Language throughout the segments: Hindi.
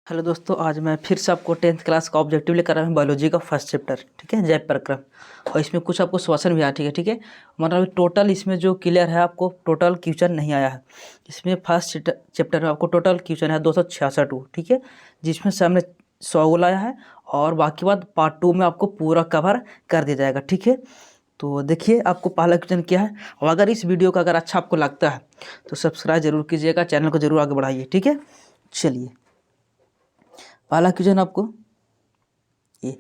हेलो दोस्तों, आज मैं फिर से आपको 10th क्लास का ऑब्जेक्टिव लेकर आया हूँ बायोलॉजी का फर्स्ट चैप्टर। ठीक है, जैव प्रक्रम। और इसमें कुछ आपको क्वेश्चन भी आया। ठीक है। मतलब टोटल इसमें जो क्लियर है आपको टोटल क्वेश्चन नहीं आया है। इसमें फर्स्ट चैप्टर में आपको टोटल क्वेश्चन है 266। ठीक है, जिसमें से हमने 100 लाया है और बाकी बात पार्ट 2 में आपको पूरा कवर कर दिया जाएगा। ठीक है, तो देखिए आपको पहला क्वेश्चन क्या है। और अगर इस वीडियो का अगर अच्छा आपको लगता है तो सब्सक्राइब जरूर कीजिएगा, चैनल को जरूर आगे बढ़ाइए। ठीक है, चलिए पहला क्वेश्चन आपको ये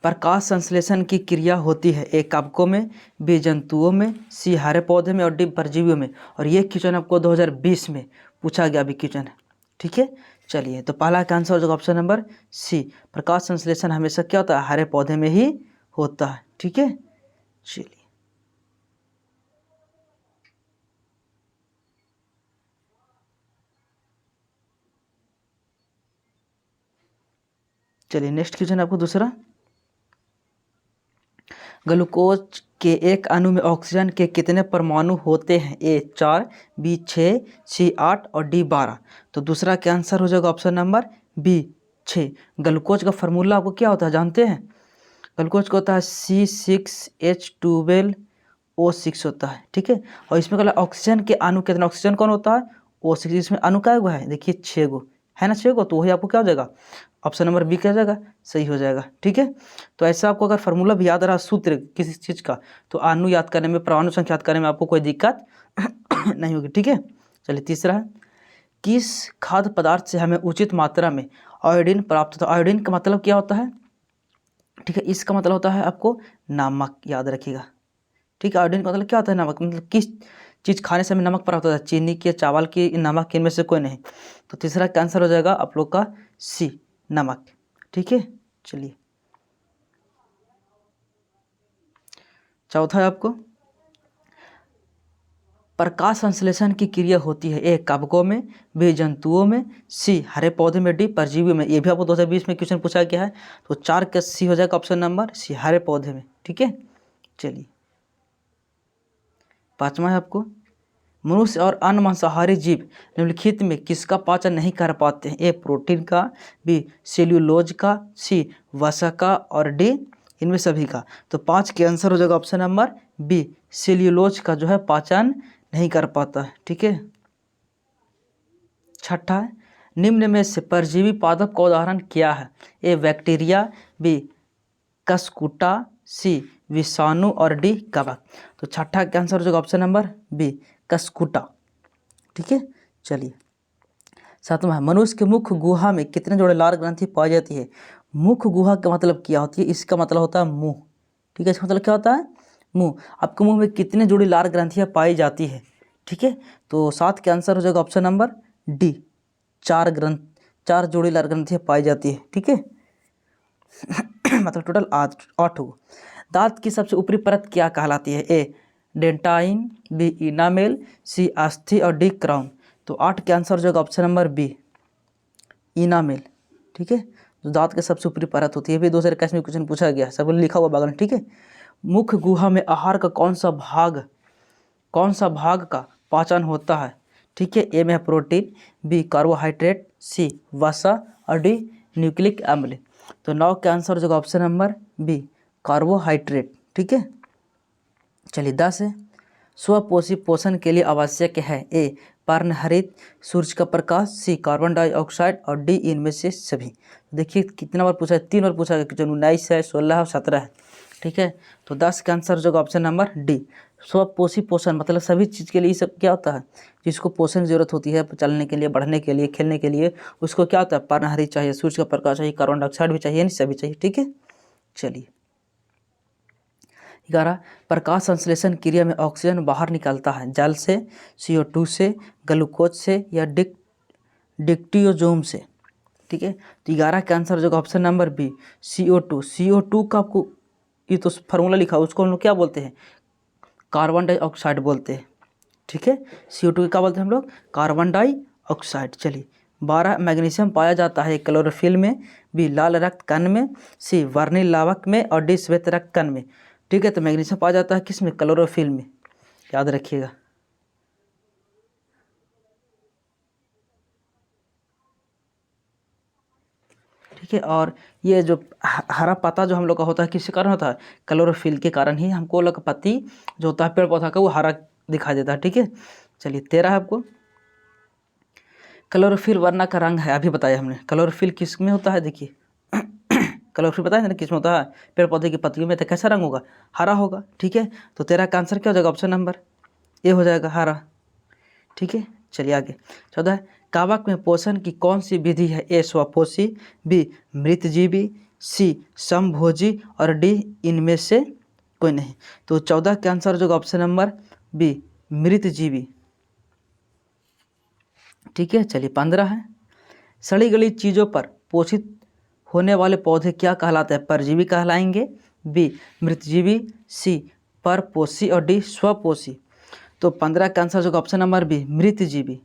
प्रकाश संश्लेषण की क्रिया होती है ए कवकों में, बी जंतुओं में, सी हरे पौधे में और डी परजीवियों में। और ये क्वेश्चन आपको 2020 में पूछा गया अभी क्वेश्चन है। ठीक है, चलिए तो पहला का आंसर हो जाएगा ऑप्शन नंबर सी। प्रकाश संश्लेषण हमेशा क्या होता है, हरे पौधे में ही होता है। ठीक है, चलिए नेक्स्ट क्वेश्चन आपको दूसरा। ग्लूकोज के एक अणु में ऑक्सीजन के कितने परमाणु होते हैं, ए 4, बी 6, सी 8 और डी 12। तो दूसरा का आंसर हो जाएगा ऑप्शन नंबर बी 6। ग्लूकोज का फार्मूला आपको क्या होता है जानते हैं? ग्लूकोज का होता है C6H12O6 होता है। ठीक है, और इसमें क्या ऑक्सीजन के अणु कितने, ऑक्सीजन कौन होता है O6। इसमें अणु क्या हुआ है, देखिए 6 गो है ना, 6 गो। तो वही आपको क्या हो जाएगा, ऑप्शन नंबर बी क्या हो जाएगा, सही हो जाएगा। ठीक है, तो ऐसा आपको अगर फार्मूला भी याद रहा सूत्र किसी चीज़ का तो अणु याद करने में, परमाणु संख्या याद करने में आपको कोई दिक्कत नहीं होगी। ठीक है, चलिए तीसरा है, किस खाद्य पदार्थ से हमें उचित मात्रा में आयोडीन प्राप्त होता है। आयोडीन का मतलब क्या होता है, ठीक है, इसका मतलब होता है आपको नमक, याद रखिएगा। ठीक है, आयोडीन का मतलब क्या होता है, नमक। मतलब किस चीज़ खाने से हमें नमक प्राप्त होता है, चीनी के, चावल की, नमक, इनमें से कोई नहीं। तो तीसरा का आंसर हो जाएगा आप लोग का सी, नमक। ठीक है, चलिए चौथा है आपको, प्रकाश संश्लेषण की क्रिया होती है ए कवकों में, बी जंतुओं में, सी हरे पौधे में, डी परजीवियों में। ये भी आपको 2020 में क्वेश्चन पूछा गया है। तो 4 का सी हो जाएगा ऑप्शन नंबर सी, हरे पौधे में। ठीक है, चलिए पांचवा है आपको, मनुष्य और अन्य मांसाहारी जीव निम्नलिखित में किसका पाचन नहीं कर पाते हैं, ए प्रोटीन का, बी सेल्यूलोज का, सी वसा का और डी इनमें सभी का। तो 5 के आंसर हो जाएगा ऑप्शन नंबर बी, सेल्यूलोज का जो है पाचन नहीं कर पाता है। ठीक है, छठा है, निम्न में से परजीवी पादप का उदाहरण क्या है, ए बैक्टीरिया, बी कसकुटा, सी विषाणु और डी कवक। तो छठा का आंसर हो जाएगा ऑप्शन नंबर बी, कसकुटा। ठीक है, चलिए सातवां है, मनुष्य के मुख गुहा में कितने जोड़े लार ग्रंथि पाई जाती है। मुख गुहा का मतलब क्या होती है, इसका मतलब होता है मुंह। ठीक है, इसका मतलब क्या होता है, मुंह। आपके मुंह में कितने जोड़ी लार ग्रंथियाँ पाई जाती है। ठीक है, तो 7 के आंसर हो जाएगा ऑप्शन नंबर डी, 4 जोड़ी लार ग्रंथियाँ पाई जाती है। ठीक है मतलब टोटल 8 हो। दांत की सबसे ऊपरी परत क्या कहलाती है, ए डेंटाइन, बी इनामेल, सी अस्थि और डी क्राउन। तो 8 के आंसर हो जाएगा ऑप्शन नंबर बी, इनामेल। ठीक है, जो दांत के सबसे ऊपरी परत होती है। भी 2021 में क्वेश्चन पूछा गया, सब लिखा हुआ बगल में। ठीक है, मुख गुहा में आहार का कौन सा भाग का पाचन होता है। ठीक है, ए में है प्रोटीन, बी कार्बोहाइड्रेट, सी वसा और डी न्यूक्लिक अम्ल। तो 9 का आंसर हो जाएगा ऑप्शन नंबर बी, कार्बोहाइड्रेट। ठीक है, चलिए 10 है, स्वपोषी पोषण के लिए आवश्यक है, ए पर्णहरित, सूर्य का प्रकाश, सी कार्बन डाइऑक्साइड और डी इनमें से सभी। देखिए कितना बार पूछा है, 3 बार पूछा गया, क्वेश्चन 19 है, 16 है, 17 है। ठीक है, तो 10 का आंसर हो जाएगा ऑप्शन नंबर डी, स्वपोषी पोषण। मतलब सभी चीज़ के लिए ये सब क्या होता है, जिसको पोषण की जरूरत होती है, चलने के लिए, बढ़ने के लिए, खेलने के लिए, उसको क्या होता है, पर्णहरित चाहिए, सूर्य का प्रकाश चाहिए, कार्बन डाइऑक्साइड भी चाहिए, नहीं सभी चाहिए। ठीक है, चलिए 11, प्रकाश संश्लेषण क्रिया में ऑक्सीजन बाहर निकलता है जल से, CO2 से, ग्लूकोज से या डिक्टियोजोम से। ठीक है, तो 11 का आंसर हो जाएगा option number B, CO2। CO2 का आपको ये तो फार्मूला लिखा है, उसको हम लोग क्या बोलते हैं, कार्बन डाइऑक्साइड बोलते हैं। ठीक है, CO2 क्या बोलते हैं हम लोग, कार्बन डाइऑक्साइड। चलिए 12, मैग्नीशियम पाया जाता है क्लोरोफिल में, बी लाल रक्त कण में, सी वर्णिल लावक में और डी श्वेत रक्त कण में। ठीक है, तो मैग्नीशियम पाया जाता है किस में, क्लोरोफिल में, याद रखिएगा। ठीक है। और ये जो हरा पत्ता जो हम लोग का होता है किसके कारण होता है, क्लोरोफिल के कारण ही हमको लोग पत्ती जो होता है पेड़ पौधा का वो हरा दिखाई देता है, ठीक है। चलिए 13 है आपको, क्लोरोफिल वरना का रंग है, अभी बताया हमने। क्लोरोफिल किस में होता है, देखिए क्लोरोफिल बताया ना किस में होता है, पेड़ पौधे की पत्तियों में, तो कैसा रंग होगा, हरा होगा, ठीक है। तो 13 का आंसर क्या हो जाएगा, ऑप्शन नंबर ए हो जाएगा, हरा, ठीक है। चलिए आगे 14, कवक में पोषण की कौन सी विधि है, ए स्वपोषी, बी मृतजीवी, सी समभोजी और डी इनमें से कोई नहीं। तो 14 का आंसर हो जाएगा ऑप्शन नंबर बी मृतजीवी, ठीक है। चलिए 15 है, सड़ी गली चीज़ों पर पोषित होने वाले पौधे क्या कहलाते हैं, परजीवी कहलाएंगे, बी मृतजीवी, सी परपोषी और डी स्वपोषी। तो 15 का आंसर जो ऑप्शन नंबर बी मृतजीवी,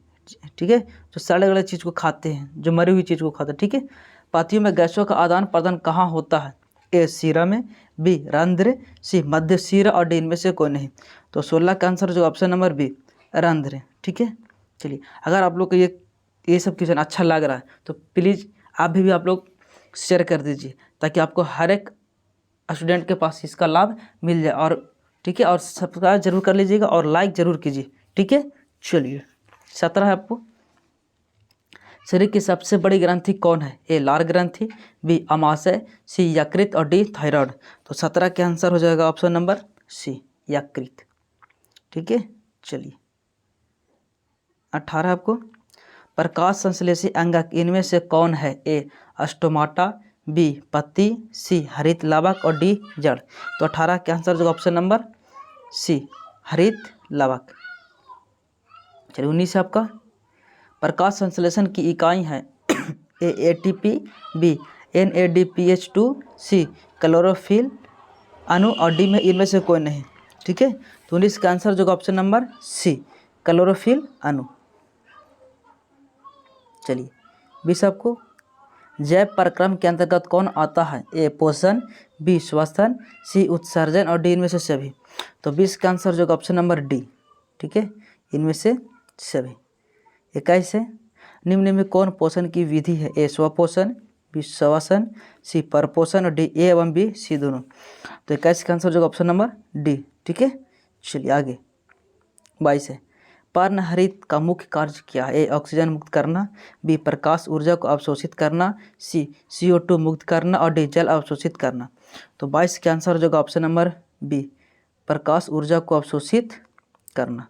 ठीक है, जो सड़े गले चीज़ को खाते हैं, जो मरी हुई चीज़ को खाते हैं, ठीक है। पत्तियों में गैसों का आदान प्रदान कहाँ होता है, ए सीरा में, बी रंध्र, सी मध्य सीरा और डी इनमें से कोई नहीं। तो 16 का आंसर जो ऑप्शन नंबर बी रंध्र, ठीक है। चलिए अगर आप लोग को ये सब क्वेश्चन अच्छा लग रहा है तो प्लीज़ आप भी आप लोग शेयर कर दीजिए, ताकि आपको हर एक स्टूडेंट के पास इसका लाभ मिल जाए, और ठीक है, और सब्सक्राइब जरूर कर लीजिएगा और लाइक जरूर कीजिए, ठीक है। चलिए 17 है आपको, शरीर की सबसे बड़ी ग्रंथि कौन है, ए लार ग्रंथि, बी अमाशय, सी यकृत और डी थायराइड। तो 17 के आंसर हो जाएगा ऑप्शन नंबर सी यकृत, ठीक है। चलिए 18 आपको, प्रकाश संश्लेषी अंगक इनमें से कौन है, ए स्टोमाटा, बी पत्ती, सी हरित लावक और डी जड़। तो 18 के आंसर जो ऑप्शन नंबर सी हरित लावक। चलिए 19 आपका, प्रकाश संश्लेषण की इकाई है, ए एटीपी, बी NADPH2, सी क्लोरोफिल अणु और डी में इनमें से कोई नहीं, ठीक है। तो 19 का आंसर जो ऑप्शन नंबर सी क्लोरोफिल अणु। चलिए 20 आपको, जैव प्रक्रम के अंतर्गत कौन आता है, ए पोषण, बी श्वसन, सी उत्सर्जन और डी इनमें से सभी। तो 20 का आंसर जो ऑप्शन नंबर डी, ठीक है, इनमें से सभी। 21 है, निम्न में कौन पोषण की विधि है, ए स्वपोषण, बी श्वसन, सी परपोषण और डी ए एवं बी सी दोनों। तो 21 का आंसर जो ऑप्शन नंबर डी, ठीक है। चलिए आगे 22 है, पर्णहरित का मुख्य कार्य क्या है, ए ऑक्सीजन मुक्त करना, बी प्रकाश ऊर्जा को अवशोषित करना, सी CO2 मुक्त करना और डी जल अवशोषित करना। तो 22 के आंसर हो जाएगा ऑप्शन नंबर बी प्रकाश ऊर्जा को अवशोषित करना।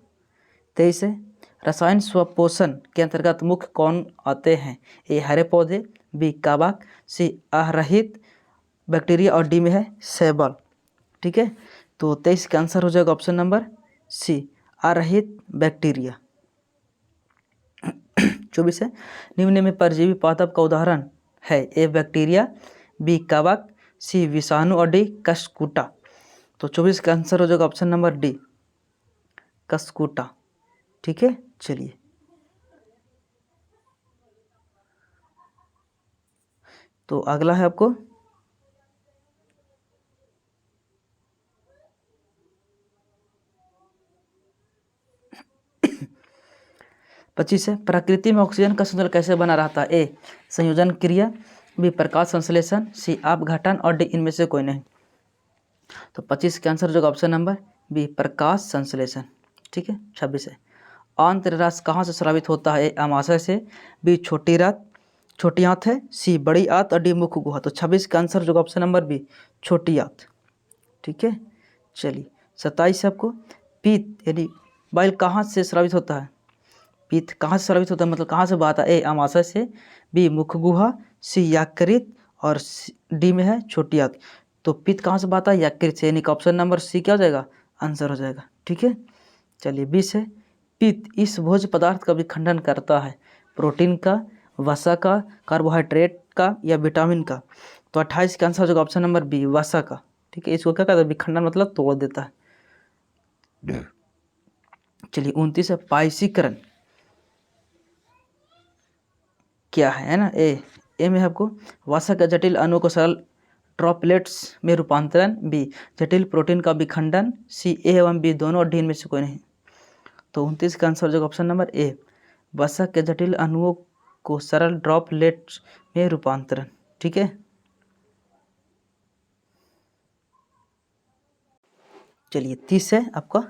23 है, रसायन स्वपोषण के अंतर्गत मुख्य कौन आते हैं, ए हरे पौधे, बी कवक, सी अरहित बैक्टीरिया और डी में है शैवाल, ठीक है। तो 23 का आंसर हो जाएगा ऑप्शन नंबर सी अरहित बैक्टीरिया। 24 है, निम्न में परजीवी पादप का उदाहरण है, ए बैक्टीरिया, बी कवक, सी विषाणु और डी कशकुटा। तो 24 का आंसर हो जाएगा ऑप्शन नंबर डी कशकुटा, ठीक है। चलिए तो अगला है आपको 25 है, प्रकृति में ऑक्सीजन का संतुलन कैसे बना रहता है, ए संयोजन क्रिया, बी प्रकाश संश्लेषण, सी अपघटन और डी इनमें से कोई नहीं। तो 25 का आंसर जो ऑप्शन नंबर बी प्रकाश संश्लेषण, ठीक है। 26 है, आंत्र रस कहाँ से स्रावित होता है, ए अमाशय से, बी छोटी आंत है, सी बड़ी आंत और डी मुख्य गुहा। तो 26 का आंसर जो ऑप्शन नंबर बी छोटी आंत, ठीक है। चलिए 27 आपको, पीत यानी बाइल कहाँ से स्रावित होता है, पीत कहाँ से स्रावित होता है मतलब कहाँ से बहता है, ए अमाशय से, बी मुख्य गुहा, सी यकृत और डी में है छोटी आंत। तो पीत कहाँ से बहता है, यकृत से, यानी कि ऑप्शन नंबर सी क्या हो जाएगा, आंसर हो जाएगा, ठीक है। चलिए 20 है, पित्त इस भोज्य पदार्थ का भी खंडन करता है, प्रोटीन का, वसा का, कार्बोहाइड्रेट का या विटामिन का। तो 28 का आंसर हो जाएगा ऑप्शन नंबर बी वसा का, ठीक है। इसको क्या कहता है, विखंडन मतलब तोड़ देता है। चलिए 29 है, पाइसीकरण क्या है ना, ए में आपको वसा का जटिल अणु को सरल ड्रॉपलेट्स में रूपांतरण, बी जटिल प्रोटीन का विखंडन, सी ए एवं बी दोनों और डी में से कोई नहीं। तो 29 का आंसर हो जाएगा ऑप्शन नंबर ए वसा के जटिल अणुओं को सरल ड्रॉपलेट्स में रूपांतरण, ठीक है। चलिए 30 है आपका,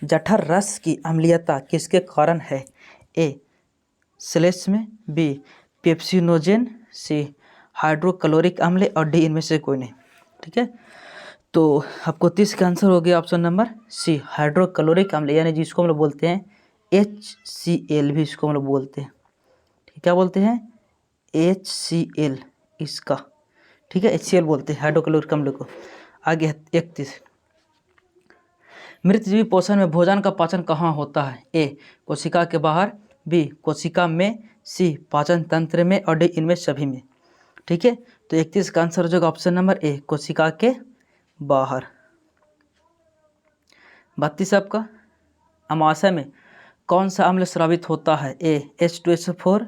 जठर रस की अम्लीयता किसके कारण है? ए श्लेष्म, बी पेप्सिनोजेन, सी हाइड्रोक्लोरिक अम्ल और डी इनमें से कोई नहीं। ठीक है, तो आपको 30 का आंसर हो गया ऑप्शन नंबर सी हाइड्रोक्लोरिक अम्ल, यानी जिसको हम लोग बोलते हैं HCl भी इसको हम लोग बोलते हैं। ठीक, क्या बोलते हैं? HCl इसका। ठीक है, HCl बोलते हैं हाइड्रोक्लोरिक अम्ल को। आगे 31, मृतजीवी पोषण में भोजन का पाचन कहाँ होता है? ए कोशिका के बाहर, बी कोशिका में, सी पाचन तंत्र में और डी इनमें सभी में। ठीक है, तो 31 का आंसर हो जाएगा ऑप्शन नंबर ए कोशिका के बाहर। 32 आपका, अमाशय में कौन सा अम्ल स्रावित होता है? ए H2SO4,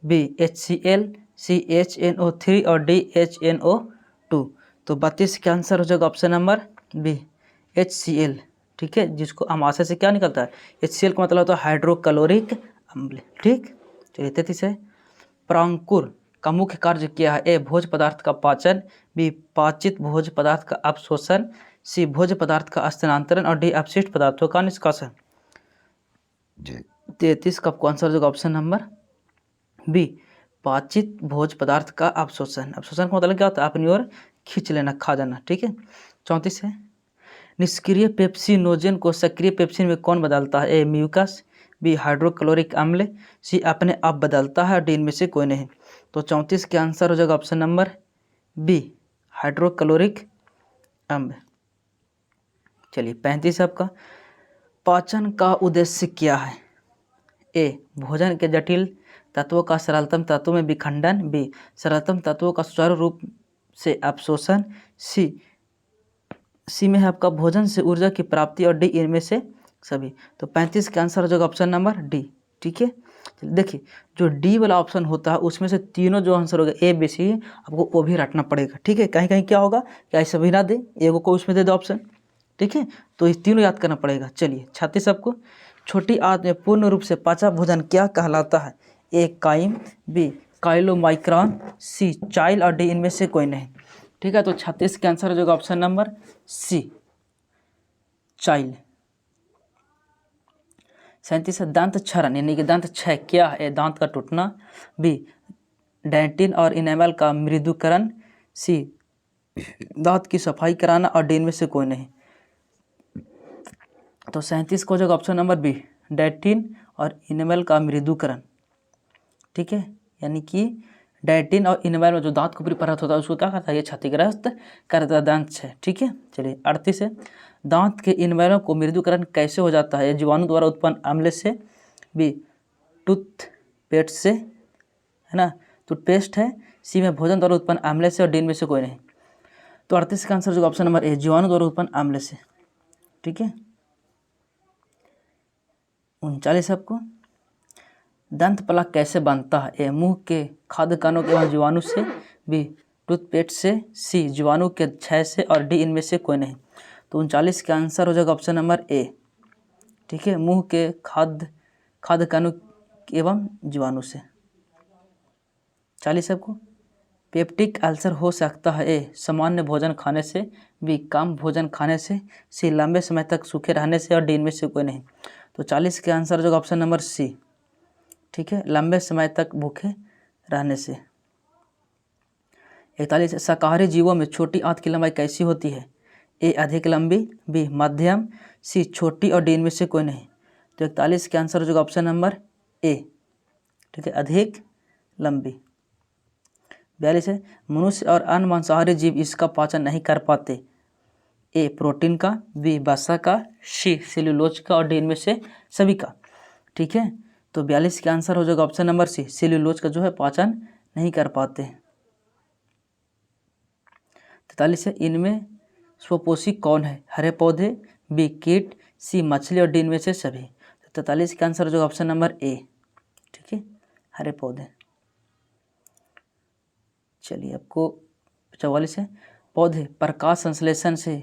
बी HCl, सी HNO3 और डी HNO2। तो 32 का आंसर हो जाएगा ऑप्शन नंबर बी HCl। ठीक है, जिसको अमाशय से क्या निकलता है? HCl का मतलब होता है हाइड्रोक्लोरिक अम्ल। ठीक, चलिए 33 है, प्रांकुर का मुख्य कार्य क्या है? ए भोज पदार्थ का पाचन, बी पाचित भोज पदार्थ का अपशोषण, सी भोज पदार्थ का स्थानांतरण और डी अपशिष्ट पदार्थों का निष्कासन। 33 का आपको आंसर हो जाएगा ऑप्शन नंबर बी पाचित भोज पदार्थ का अपशोषण। अपशोषण का मतलब क्या होता है? अपनी ओर खींच लेना, खा जाना। ठीक है, 34 है, निष्क्रिय पेप्सिनोजेन को सक्रिय पेप्सिन में कौन बदलता है? ए म्यूकस, बी हाइड्रोक्लोरिक अम्ल, सी अपने आप बदलता है, डी इनमें से कोई नहीं। तो 34 के आंसर हो जाएगा ऑप्शन नंबर बी हाइड्रोक्लोरिक अम्ल। चलिए 35 आपका, पाचन का उद्देश्य क्या है? ए भोजन के जटिल तत्वों का सरलतम तत्वों में विखंडन, बी सरलतम तत्वों का सुचारू रूप से अपशोषण, सी में है आपका भोजन से ऊर्जा की प्राप्ति और डी इनमें से सभी। तो 35 का आंसर हो जाएगा ऑप्शन नंबर डी। ठीक है, देखिए जो डी वाला ऑप्शन होता है उसमें से तीनों जो आंसर होगा ए बी सी, आपको वो भी रटना पड़ेगा। ठीक है, कहीं कहीं क्या होगा कि ऐसा भी ना दे, एगो को उसमें दे दो ऑप्शन। ठीक है, तो ये तीनों याद करना पड़ेगा। चलिए 36 आपको, छोटी आंत में पूर्ण रूप से पचा भोजन क्या कहलाता है? ए काइम, बी काइलोमाइक्रॉन, सी चाइल और डी इनमें से कोई नहीं। ठीक है, तो 36 का आंसर हो जाएगा ऑप्शन नंबर सी चाइल। 37 दांत क्षरण यानी कि दांत क्षय क्या है? दांत का टूटना, बी डेंटिन और इनेमल का मृदुकरण, सी दांत की सफाई कराना और डी इनमें से कोई नहीं। तो 37 को हो जाएगा ऑप्शन नंबर बी डेंटिन और इनेमल का मृदुकरण। ठीक है, यानी कि डेंटिन और इनेमल में जो दांत का ऊपरी परत होता है उसको क्या करता है? ये क्षतिग्रस्त करता है, दांत क्षय। ठीक है, चलिए 38 है, दांत के इनेमलों को मृदुकरण कैसे हो जाता है? जीवाणु द्वारा उत्पन्न अम्ल से, बी टूथपेस्ट से, है ना, टूथपेस्ट है, सी में भोजन द्वारा उत्पन्न अम्ल से और डी में से कोई नहीं। तो 38 का आंसर जो ऑप्शन नंबर ए जीवाणु द्वारा उत्पन्न अम्ल से। ठीक है, 39 आपको, दंत प्लाक कैसे बनता है? ए मुंह के खाद्य कणों के एवं जीवाणु से, बी टूथपेस्ट से, सी जीवाणु के क्षय से और डी इनमें से कोई नहीं। तो 39 का आंसर हो जाएगा ऑप्शन नंबर ए। ठीक है, मुंह के खाद्य कणों एवं जीवाणु से। 40 आपको, पेप्टिक अल्सर हो सकता है? ए सामान्य भोजन खाने से, बी कम भोजन खाने से, सी लंबे समय तक सूखे रहने से और डी इनमें से कोई नहीं। तो 40 के आंसर हो जाएगा ऑप्शन नंबर सी। ठीक है, लंबे समय तक भूखे रहने से। 41 शाकाहारी जीवों में छोटी आंत की लंबाई कैसी होती है? ए अधिक लंबी, बी मध्यम, सी छोटी और डी इनमें से कोई नहीं। तो 41 के आंसर हो जाएगा ऑप्शन नंबर ए। ठीक है, अधिक लंबी। 42 है, मनुष्य और अन्य मांसाहारी जीव इसका पाचन नहीं कर पाते। ए प्रोटीन का, बी वसा का, सी सेल्यूलोज का और डी इनमें से सभी का। ठीक है, तो 42 का आंसर हो जाएगा ऑप्शन नंबर सी सेल्यूलोज का जो है पाचन नहीं कर पाते। 43 है, इनमें स्वपोषी कौन है? हरे पौधे, बी कीट, सी मछली और डी इनमें से सभी। तो 43 का आंसर हो जाएगा ऑप्शन नंबर ए। ठीक है, हरे पौधे। चलिए आपको 44 है, पौधे प्रकाश संश्लेषण से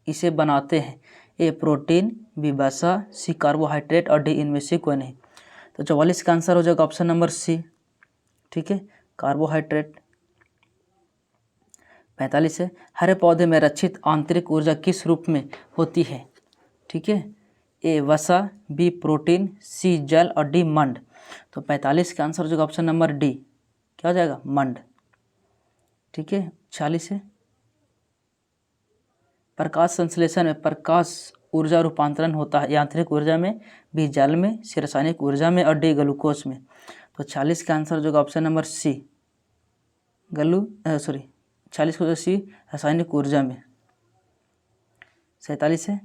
इसे बनाते हैं। ए प्रोटीन, बी वसा, सी कार्बोहाइड्रेट और डी इनमें से कोई नहीं। तो 44 का आंसर हो जाएगा ऑप्शन नंबर सी ठीक है, कार्बोहाइड्रेट। 45 है, हरे पौधे में रक्षित आंतरिक ऊर्जा किस रूप में होती है? ठीक है, ए वसा, बी प्रोटीन, सी जल और डी मंड। तो 45 का आंसर हो जाएगा ऑप्शन नंबर डी, क्या हो जाएगा? मंड। ठीक है, 46 है, प्रकाश संश्लेषण में प्रकाश ऊर्जा रूपांतरण होता है यांत्रिक ऊर्जा में, बी जल में, सी रासायनिक ऊर्जा में और डी ग्लूकोज में। तो 40 का आंसर हो जाएगा ऑप्शन नंबर सी, 40 को सी रासायनिक ऊर्जा में। 47 है,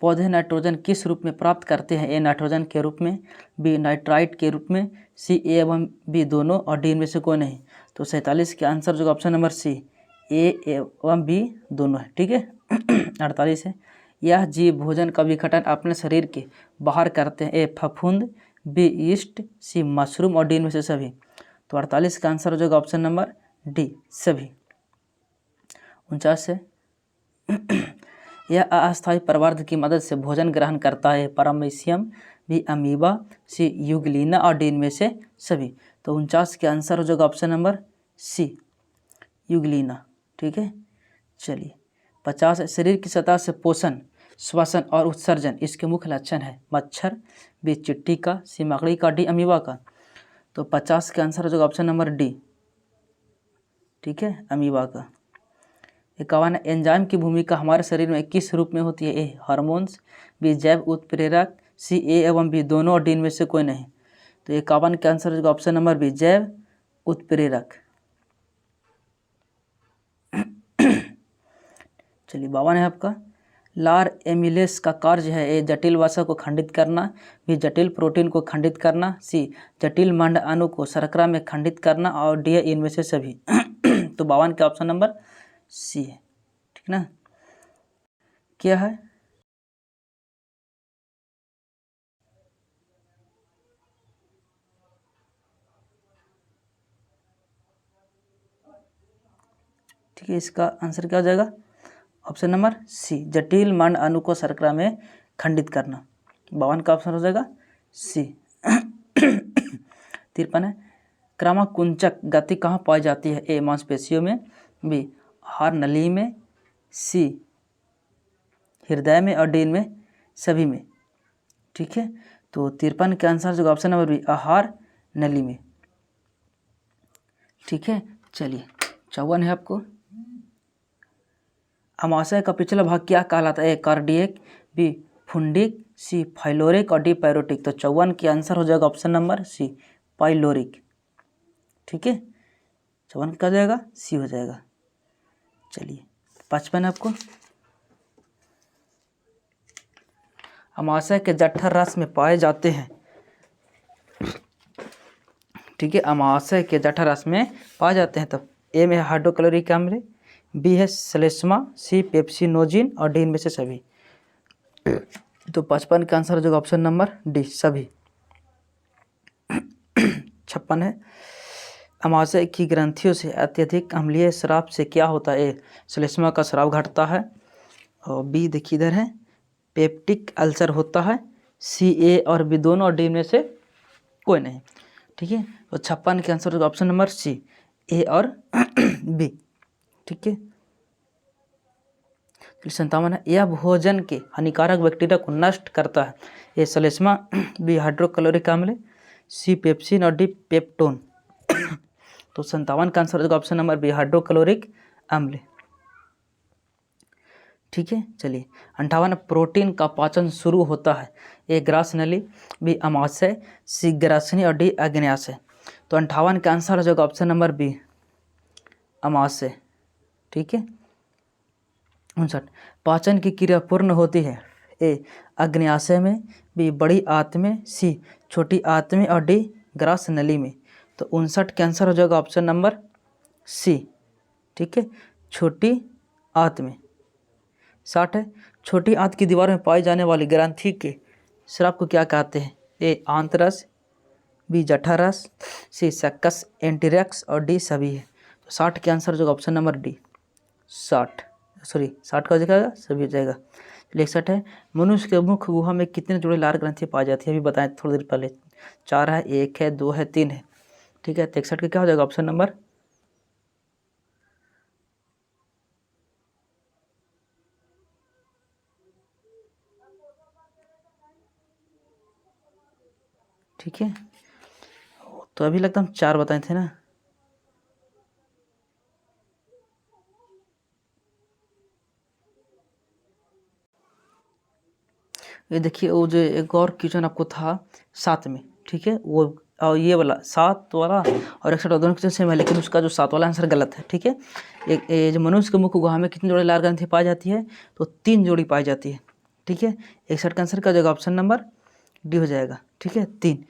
पौधे नाइट्रोजन किस रूप में प्राप्त करते हैं? ए नाइट्रोजन के रूप में, बी नाइट्राइट के रूप में, सी ए एवं बी दोनों और डी इनमें से कोई नहीं। तो 47 के आंसर जो ऑप्शन नंबर सी, ए एवं बी दोनों है। ठीक है, 48 है, यह जीव भोजन का विघटन अपने शरीर के बाहर करते हैं? ए फफूंद, बी ईस्ट, सी मशरूम और डी इनमें से सभी। तो 48 का आंसर हो जाएगा ऑप्शन नंबर डी, सभी। 49 है, यह अस्थायी प्रवर्ध की मदद से भोजन ग्रहण करता है? पैरामीशियम, बी अमीबा, सी यूग्लिना और डी इनमें से सभी। तो 49 के आंसर हो जाएगा ऑप्शन नंबर सी, यूग्लिना। ठीक है, चलिए। 50 है, शरीर की सतह से पोषण, श्वसन और उत्सर्जन इसके मुख्य लक्षण है? मच्छर, बी चिट्टी का, सी मकड़ी का, डी अमीबा का। तो 50 के आंसर हो जाएगा ऑप्शन नंबर डी, ठीक है, अमीबा का। 51, एंजाइम की भूमिका हमारे शरीर में किस रूप में होती है? ए हार्मोन्स, बी जैव उत्प्रेरक, सी ए एवं बी दोनों और डी इनमें से कोई नहीं। तो 51 का आंसर हो जाएगा ऑप्शन नंबर बी, जैव उत्प्रेरक। चलिए, 52 है आपका, लार एमिलेस का कार्य है? ए जटिल वसा को खंडित करना, बी जटिल प्रोटीन को खंडित करना, सी जटिल मंड अणु को शर्करा में खंडित करना और डी इनमें से सभी। तो 52 का ऑप्शन नंबर सी है, ठीक ना। क्या है? ठीक है, इसका आंसर क्या हो जाएगा? ऑप्शन नंबर सी, जटिल मंड अणु को शर्करा में खंडित करना। 52 का ऑप्शन हो जाएगा सी। 53 है, क्रमाकुंचक गति कहाँ पाई जाती है? ए मांसपेशियों में, बी आहार नली में, सी हृदय में और डी इनमें सभी में। ठीक है, तो 53 के आंसर जो ऑप्शन नंबर बी, आहार नली में। ठीक है, चलिए। 54 है आपको, अमाशय का पिछला भाग क्या कहलाता है? ए कार्डियक, बी फुंडिक, सी फाइलोरिक और डी पैरोटिक। तो 54 के आंसर हो जाएगा ऑप्शन नंबर सी, पाइलोरिक। ठीक है, 54 का जाएगा सी हो जाएगा। चलिए, 55 आपको, अमाशय के जठर रस में पाए जाते हैं? ठीक है, अमाशय के जठर रस में पाए जाते हैं। तब ए में हाइड्रोक्लोरिक अम्ल, बी है श्लेष्मा, सी पेप्सिनोजिन और डी इनमें से सभी। तो 55 का आंसर हो जाएगा ऑप्शन नंबर डी, सभी। 56 है, अमाशय की ग्रंथियों से अत्यधिक अम्लीय स्राव से क्या होता है? ए श्लेष्मा का स्राव घटता है, और बी देखिए इधर है पेप्टिक अल्सर होता है, सी ए और बी दोनों और डी में से कोई नहीं। ठीक है, तो 56 के आंसर होगा ऑप्शन नंबर सी, ए और बी। ठीक है, 57 है, यह भोजन के हानिकारक बैक्टीरिया को नष्ट करता है? ए श्लेष्मा, बी हाइड्रोक्लोरिक अम्ल, सी पेप्सिन और डी पेप्टोन। तो 57 का आंसर होगा ऑप्शन नंबर बी, हाइड्रोक्लोरिक अम्ल। ठीक है, चलिए। 58, प्रोटीन का पाचन शुरू होता है? ए ग्रास नली, बी अमाशय, सी ग्रासनी और डी आग्नेयाशय। तो 58 का आंसर हो जाएगा ऑप्शन नंबर बी, अमाशय। ठीक है, 59, पाचन की क्रिया पूर्ण होती है? ए आग्नेयाशय में, बी बड़ी आंत में, सी छोटी आंत में और डी ग्रास नली में। तो 59 का आंसर हो जाएगा ऑप्शन नंबर सी, ठीक है, छोटी आंत में। 60 है, छोटी आंत की दीवार में पाई जाने वाली ग्रंथि के स्राव को क्या कहते हैं? ए आंतरस, बी जठरस, सी सक्कस एंटीरेक्स और डी सभी है। तो 60 के आंसर जो ऑप्शन नंबर डी, 60 का हो जाएगा, सभी हो जाएगा। 61 है, मनुष्य के मुख गुहा में कितने जोड़े लार ग्रंथि पाई जाती है? अभी बताएं थोड़ी देर पहले। 4 है, 1 है, 2 है, 3 है। ठीक है, 63 का क्या हो जाएगा ऑप्शन नंबर, ठीक है। तो अभी लगता हम 4 बताए थे ना। ये देखिए वो जो एक और क्वेश्चन आपको था 7 में, ठीक है, वो और ये वाला 7 वाला और 61 दोनों क्वेश्चन सेम है, लेकिन उसका जो 7 वाला आंसर गलत है, ठीक है। एक जो मनुष्य के मुख गुहा में कितनी जोड़ी लाल ग्रंथि पाई जाती है, तो 3 जोड़ी पाई जाती है, ठीक है। 61 का आंसर का हो जाएगा ऑप्शन नंबर डी हो जाएगा, ठीक है, 3।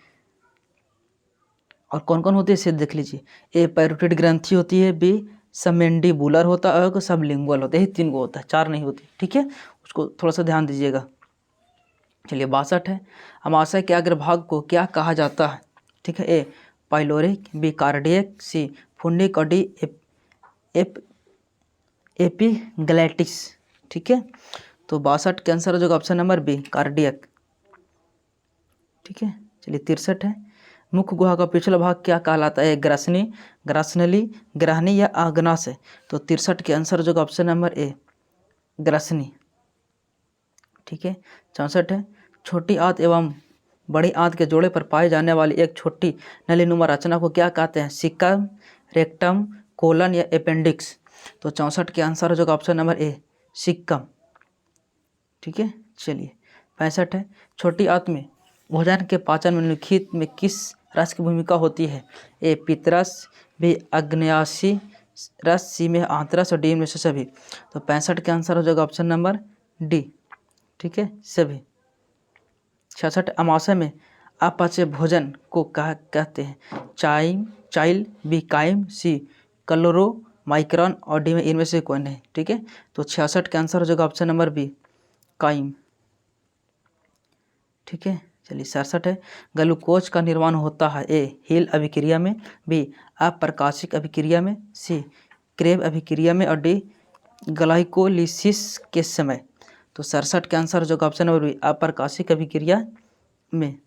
और कौन कौन होती है इसे देख लीजिए। ए पैरोटिड ग्रंथि होती है, बी सबमेंडिबुलर होता है और सबलिंगुअल होता है, यही 3 गो होता है, 4 नहीं होती, ठीक है, उसको थोड़ा सा ध्यान दीजिएगा। चलिए 62 है, अमाशय के अग्रभाग को क्या कहा जाता है, ठीक है। ए पाइलोरिक, बी कार्डियक, सी फुंडिक और डी एपिग्लैटिस, ठीक है। तो 62 के आंसर हो जाएगा ऑप्शन नंबर बी कार्डियक, ठीक है। चलिए 63 है, मुख्य गुहा का पिछला भाग क्या कहलाता है, ग्रसनी, ग्रसनली, ग्रहणी या आग्नाशय। तो 63 के आंसर हो जाएगा ऑप्शन नंबर ए ग्रसनी, ठीक है। 64 है, छोटी आंत एवं बड़ी आंत के जोड़े पर पाए जाने वाली एक छोटी नलीनुमा रचना को क्या कहते हैं, सिक्कम, रेक्टम, कोलन या अपेंडिक्स। तो 64 के आंसर हो जाएगा ऑप्शन नंबर ए सिक्कम, ठीक है। चलिए 65 है, छोटी आंत में भोजन के पाचन में निम्नलिखित में किस रस की भूमिका होती है, ए पित्तरस, बी अग्न्याशी रस, सी में आंतरस और डी में से सभी। तो 65 के आंसर हो जाएगा ऑप्शन नंबर डी, ठीक है, सभी। 66 अमाशय में अपचे भोजन को कहते हैं, चाइम, चाइल, बी काइम, सी कलोरो माइक्रॉन और डी में इनमें से कोई नहीं, ठीक है। तो 66 का आंसर हो जाएगा ऑप्शन नंबर बी काइम, ठीक है। चलिए 67 है, ग्लूकोज का निर्माण होता है, ए हिल अभिक्रिया में, बी अप्रकाशिक अभिक्रिया में, सी क्रेब अभिक्रिया में और डी ग्लाइकोलिसिस के समय। तो 67 का आंसर हो जाएगा ऑप्शन नंबर बी अप्रकाशिक अभिक्रिया में।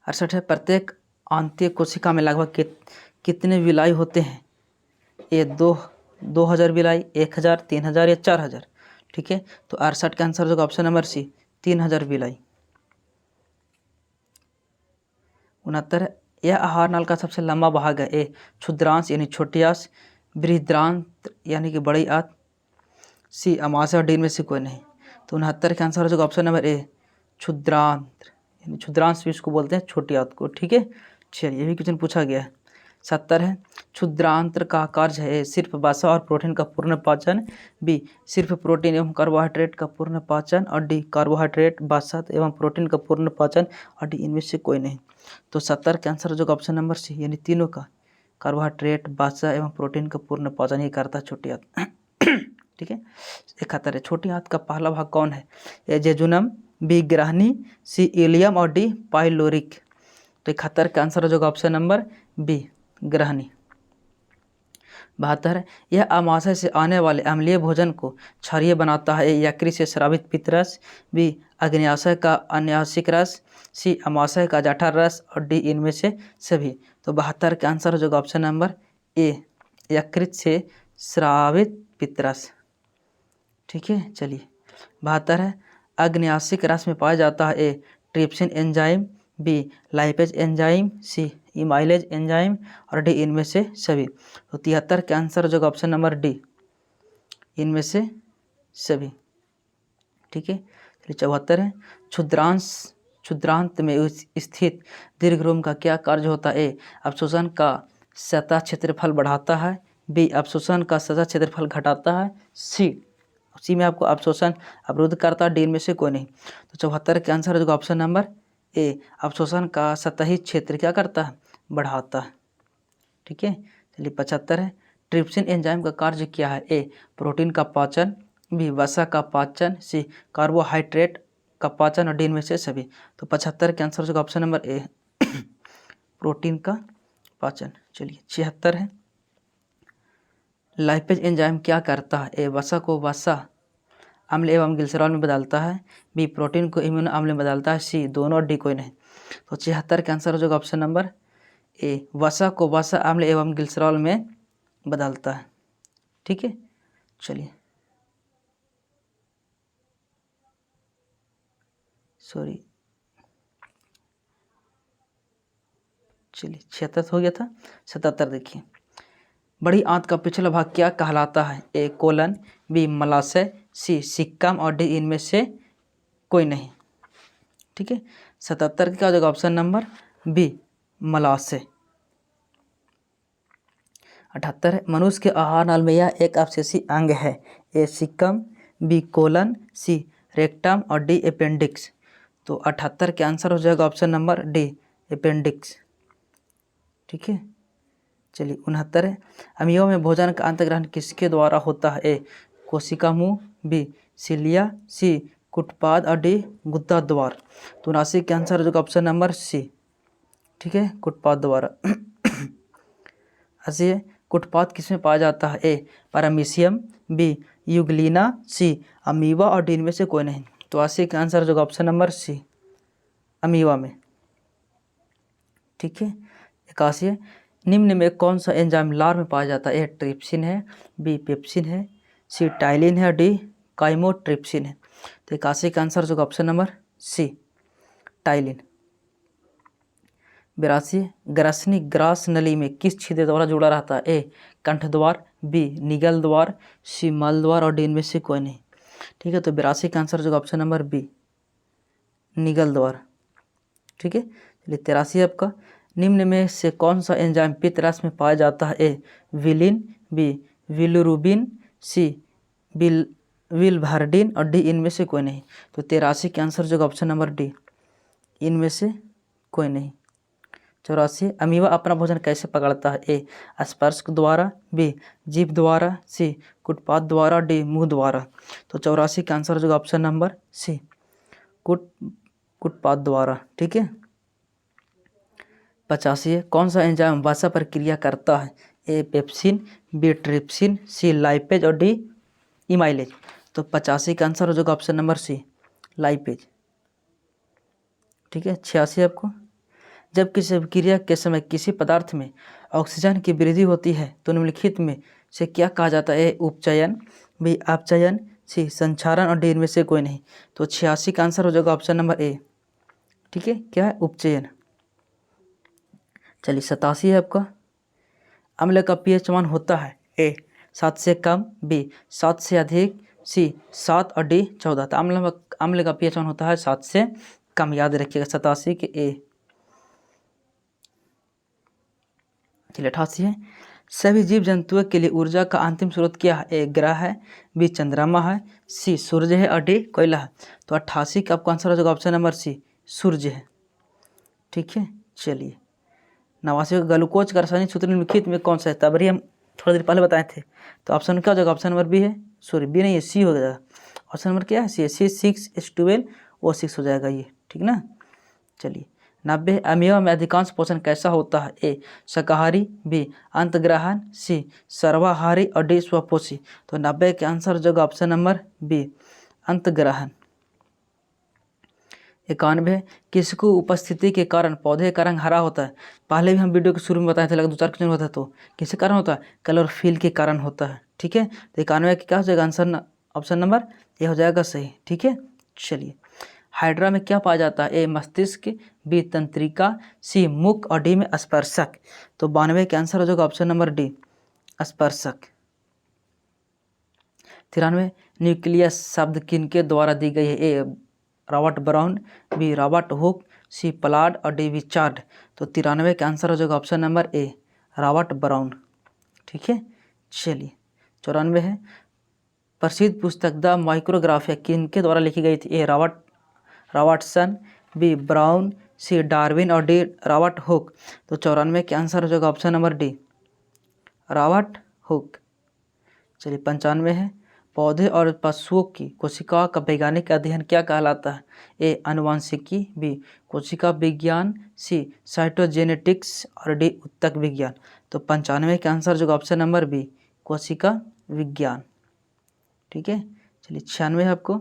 68 है, प्रत्येक आंतीय कोशिका में लगभग कितने विलाई होते हैं, ये 2000 विलाई, 1000, 3000 या 4000, ठीक है। तो 68 का आंसर होगा ऑप्शन नंबर सी 3000 विलाई। 69 है, यह आहार नाल का सबसे लंबा भाग है, ए क्षुद्रांश यानी छोटी आंत, बृहदांत्र यानी कि बड़ी आंत, सी अमाशय और डी में से कोई नहीं। तो 69 का आंसर हो जाएगा ऑप्शन नंबर ए क्षुद्रांत्र, यानी क्षुद्रांश भी इसको बोलते हैं छोटी आंत को, ठीक है। चलिए ये भी क्वेश्चन पूछा गया है। 70 है, क्षुद्रांत्र का कार्य है, सिर्फ वसा और प्रोटीन का पूर्ण पाचन, बी सिर्फ प्रोटीन एवं कार्बोहाइड्रेट का पूर्ण पाचन और डी कार्बोहाइड्रेट, वसा एवं प्रोटीन का पूर्ण पाचन और डी इनमें से कोई नहीं। तो 70 का आंसर हो जाएगा ऑप्शन नंबर सी, यानी तीनों का, कार्बोहाइड्रेट, वसा एवं प्रोटीन का पूर्ण पाचन ही करता है छोटी आंत, ठीक है। 71 है, छोटी आंत का पहला भाग कौन है, ए जेजुनम, बी ग्रहणी, सी इलियम और डी पाइलोरिक। तो 71 का आंसर हो जाएगा ऑप्शन नंबर बी ग्रहणी। 72 है, यह अमाशय से आने वाले अम्लीय भोजन को क्षारीय बनाता है, यकृत से स्रावित पित्तरस, बी अग्न्याशय का अन्यासिक रस, सी अमाशय का जठर रस और डी इनमें से सभी। तो 72 का आंसर हो जाएगा ऑप्शन नंबर ए यकृत से स्रावित पित्तरस, ठीक है। चलिए 72 है, अग्न्यासिक रस में पाया जाता है, A trypsin enzyme, B lipase enzyme, C amylase enzyme और डी इनमें से सभी। तो 73 का आंसर हो जाएगा ऑप्शन नंबर डी इनमें से सभी, ठीक है। चलिए 74 है, क्षुद्रांत में स्थित दीर्घरोम का क्या कार्य होता है, ए अवशोषण का सतह क्षेत्रफल बढ़ाता है, बी अवशोषण का सतह क्षेत्रफल घटाता है, सी में आपको अवशोषण अवरुद्ध करता है, डी में से कोई नहीं। तो 74 का आंसर हो जाएगा ऑप्शन नंबर ए अवशोषण का सतही क्षेत्र क्या करता है, बढ़ाता है, ठीक है। चलिए 75 है, ट्रिप्सिन एंजाइम का कार्य क्या है, ए प्रोटीन का पाचन, बी वसा का पाचन, सी कार्बोहाइड्रेट का पाचन और डी में से सभी। तो 75 के आंसर हो जाएगा ऑप्शन नंबर ए प्रोटीन का पाचन। चलिए 76 है, लाइपेज एंजाइम क्या करता है, ए वसा को वसा अम्ल एवं ग्लिसरॉल में बदलता है, बी प्रोटीन को इम्यूनो अम्ल में बदलता है, सी दोनों और डी कोई नहीं। तो 76 का आंसर हो जाएगा ऑप्शन नंबर ए, वसा को वसा अम्ल एवं ग्लिसरॉल में बदलता है। ठीक है, चलिए सॉरी, चलिए 76 हो गया था, 77 देखिए। बड़ी आंत का पिछला भाग क्या कहलाता है? ए कोलन, बी मलाशय, सी सिक्कम और डी इनमें से कोई नहीं। ठीक है, 77 का हो जाएगा ऑप्शन नंबर बी मलाशय। 78 है, मनुष्य के आहार नाल में यह एक अवशेषी अंग है। ए सिक्कम, बी कोलन, सी रेक्टम और डी अपेंडिक्स। तो 78 के आंसर हो जाएगा ऑप्शन नंबर डी अपेंडिक्स। ठीक है, चलिए 69 है, अमीबा में भोजन का अंतर्ग्रहण किसके द्वारा होता है? ए कोशिका मुंह, बी सिलिया, सी कुटपाद और डी गुद्दा द्वार। तो 79 के आंसर हो जाएगा ऑप्शन नंबर सी। ठीक है, कुटपाद द्वारा। 80 है, कुटपाद किसमें पाया जाता है? ए पैरामीशियम, बी यूग्लिना, सी अमीबा और डी इनमें से कोई नहीं। तो 80 का आंसर हो जाएगा ऑप्शन नंबर सी, अमीबा में। ठीक है, 81 है, निम्न में कौन सा एंजाइम लार में पाया जाता है? ए ट्रिप्सिन है, बी पेप्सिन है, सी टाइलिन है, डी काइमोट्रिप्सिन है। तो 81 का आंसर होगा ऑप्शन नंबर सी, टाइलिन। 82 ग्रसनी ग्रास नली में किस छिद्र द्वारा जुड़ा रहता है? ए कंठ द्वार, बी निगल द्वार, सी मल द्वार और डी इनमें से कोई नहीं। ठीक है, तो 82 का आंसर होगा ऑप्शन नंबर बी, निगल द्वार। ठीक है, चलिए 83 आपका, निम्न में से कौन सा एंजाइम पित्त रस में पाया जाता है? ए विलिन, बी विलुरुबिन, सी विलवर्डिन और डी इनमें से कोई नहीं। तो 83 के आंसर जो ऑप्शन नंबर डी, इनमें से कोई नहीं। 84 अमीबा अपना भोजन कैसे पकड़ता है? ए स्पर्श द्वारा, बी जीभ द्वारा, सी कुटपाद द्वारा, डी मुंह द्वारा। तो 84 का आंसर जो ऑप्शन नंबर सी, कुटपाद द्वारा। ठीक है, 85 है, कौन सा एंजाइम वसा पर क्रिया करता है? ए पेप्सिन, बी ट्रिप्सिन, सी लाइपेज और डी इमाइलेज। तो 85 का आंसर हो जाएगा ऑप्शन नंबर सी, लाइपेज। ठीक है, 86 आपको, जब किसी अभिक्रिया के समय किसी पदार्थ में ऑक्सीजन की वृद्धि होती है तो निम्नलिखित में से क्या कहा जाता है? ए उपचयन, बी अपचयन, सी संक्षारण और डी इनमें से कोई नहीं। तो 86 का आंसर हो जाएगा ऑप्शन नंबर ए। ठीक है, क्या है? उपचयन। चलिए 87 है आपका, अम्ल का पीएच मान होता है? ए 7 से कम, बी 7 से अधिक, सी 7 और डी 14। तो अम्ल का पीएच मान होता है 7 से कम, याद रखिएगा 87 के ए। चलिए 88 है, सभी जीव जंतुओं के लिए ऊर्जा का अंतिम स्रोत क्या है? ए ग्रह है, बी चंद्रमा है, सी सूर्य है और डी कोयला है। तो 88 का आपका आंसर हो जाएगा ऑप्शन नंबर सी, सूर्य है। ठीक है, चलिए 89 ग्लूकोज का रासायनिक सूत्र निम्नलिखित में कौन सा है? तब हम थोड़ी देर पहले बताए थे। तो ऑप्शन क्या हो जाएगा? ऑप्शन नंबर बी है, सॉरी बी नहीं है, सी हो जाएगा। ऑप्शन नंबर क्या है? सी, C6H12 O6 हो जाएगा ये। ठीक ना, चलिए 90 अमीबा में अधिकांश पोषण कैसा होता है? ए शाकाहारी, बी अंतग्रहण, सी सर्वाहारी और डी स्वपोषी। तो 90 के आंसर हो जाएगा ऑप्शन नंबर बी, अंतग्रहण। 91 किसको उपस्थिति के कारण पौधे का रंग हरा होता है? पहले भी हम वीडियो के शुरू में बताए थे, लगभग 2-4 क्वेश्चन होता है। तो किसके कारण होता है? क्लोरोफिल के कारण होता है। ठीक है, तो 91 क्या हो जाएगा आंसर? ऑप्शन नंबर ए हो जाएगा सही। ठीक है, चलिए हाइड्रा में क्या पाया जाता है? ए मस्तिष्क, बी तंत्रिका, सी मुख और डी में स्पर्शक। तो 92 के आंसर हो जाएगा ऑप्शन नंबर डी, स्पर्शक। 93 न्यूक्लियस शब्द किनके द्वारा दी गई है? A Robert Brown, B Robert Hooke, C प्लाड और डी विचार्ड। तो 93 का आंसर हो जाएगा option number A, Robert Brown. ठीक है, चलिए 94 है, प्रसिद्ध पुस्तक द माइक्रोग्राफिया किनके द्वारा लिखी गई थी? ए रॉबर्टसन, बी ब्राउन, सी डार्विन और डी रॉबर्ट हुक। तो 94 के आंसर हो जाएगा option number D, Robert Hooke. चलिए 95 है, पौधे और पशुओं की कोशिकाओं का वैज्ञानिक अध्ययन क्या कहलाता है? ए आनुवंशिकी, बी कोशिका विज्ञान, सी साइटोजेनेटिक्स और डी उत्तक विज्ञान। तो 95 के आंसर जो ऑप्शन नंबर बी, कोशिका विज्ञान। ठीक है, चलिए 96 है आपको,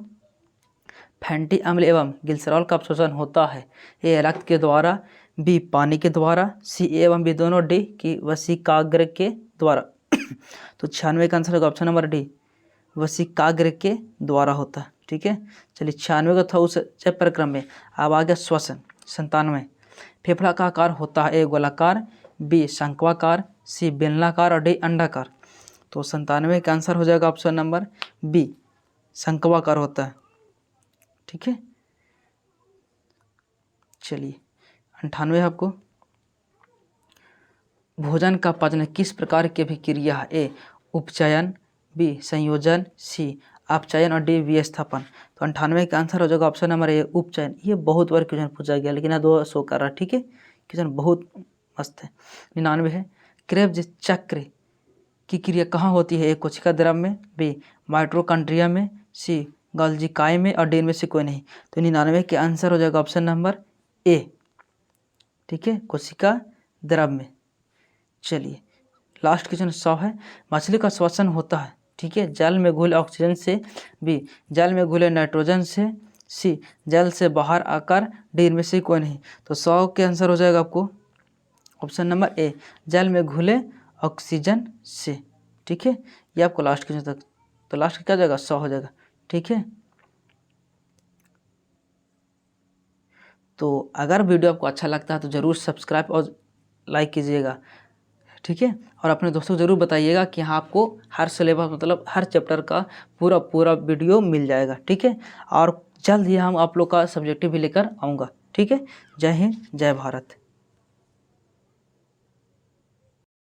फैटी अम्ल एवं ग्लिसरॉल का अवशोषण होता है? ए रक्त के द्वारा, बी पानी के द्वारा, सी एवं बी दोनों, डी की वसिकाग्र के द्वारा। तो 96 का आंसर होगा ऑप्शन नंबर डी, वसिकाग्र के द्वारा होता है। ठीक है, चलिए 96 का था उस चैप्टर क्रम में। अब आ गया श्वसन। 97 फेफड़ा का आकार होता है? ए गोलाकार, बी शंक्वाकार, सी बेलनाकार और डी अंडाकार। तो 97 का आंसर हो जाएगा ऑप्शन नंबर बी, शंक्वाकार होता है। ठीक है, चलिए 98 आपको, भोजन का पाचन किस प्रकार की अभिक्रिया है? ए उपचयन, बी संयोजन, सी अपचयन और डी विस्थापन। तो 98 का आंसर हो जाएगा ऑप्शन नंबर ए, उपचयन। ये बहुत बार क्वेश्चन पूछा गया, लेकिन यहाँ 2 शो कर रहा है। ठीक है, क्वेश्चन बहुत मस्त है। 99 है, क्रेब्स चक्र की क्रिया कहाँ होती है? ए कोशिका द्रव में, बी माइटोकॉन्ड्रिया में, सी गोल्गी काय में और डी इनमें से कोई नहीं। तो 99 के आंसर हो जाएगा ऑप्शन नंबर ए। ठीक है, कोशिका द्रव में। चलिए लास्ट क्वेश्चन 100 है, मछली का श्वसन होता है? ठीक है, जल में घुले ऑक्सीजन से, बी जल में घुले नाइट्रोजन से, सी जल से बाहर आकर, डी इनमें से कोई नहीं। तो 100 के आंसर हो जाएगा आपको ऑप्शन नंबर ए, जल में घुले ऑक्सीजन से। ठीक है, ये आपको लास्ट क्वेश्चन तक, तो लास्ट क्या जाएगा 100 हो जाएगा। ठीक है, तो अगर वीडियो आपको अच्छा लगता है तो ज़रूर सब्सक्राइब और लाइक कीजिएगा। ठीक है, और अपने दोस्तों को ज़रूर बताइएगा कि हाँ आपको हर सिलेबस मतलब हर चैप्टर का पूरा वीडियो मिल जाएगा। ठीक है, और जल्द ही हम आप लोग का सब्जेक्टिव भी लेकर आऊँगा। ठीक है, जय हिंद, जय भारत।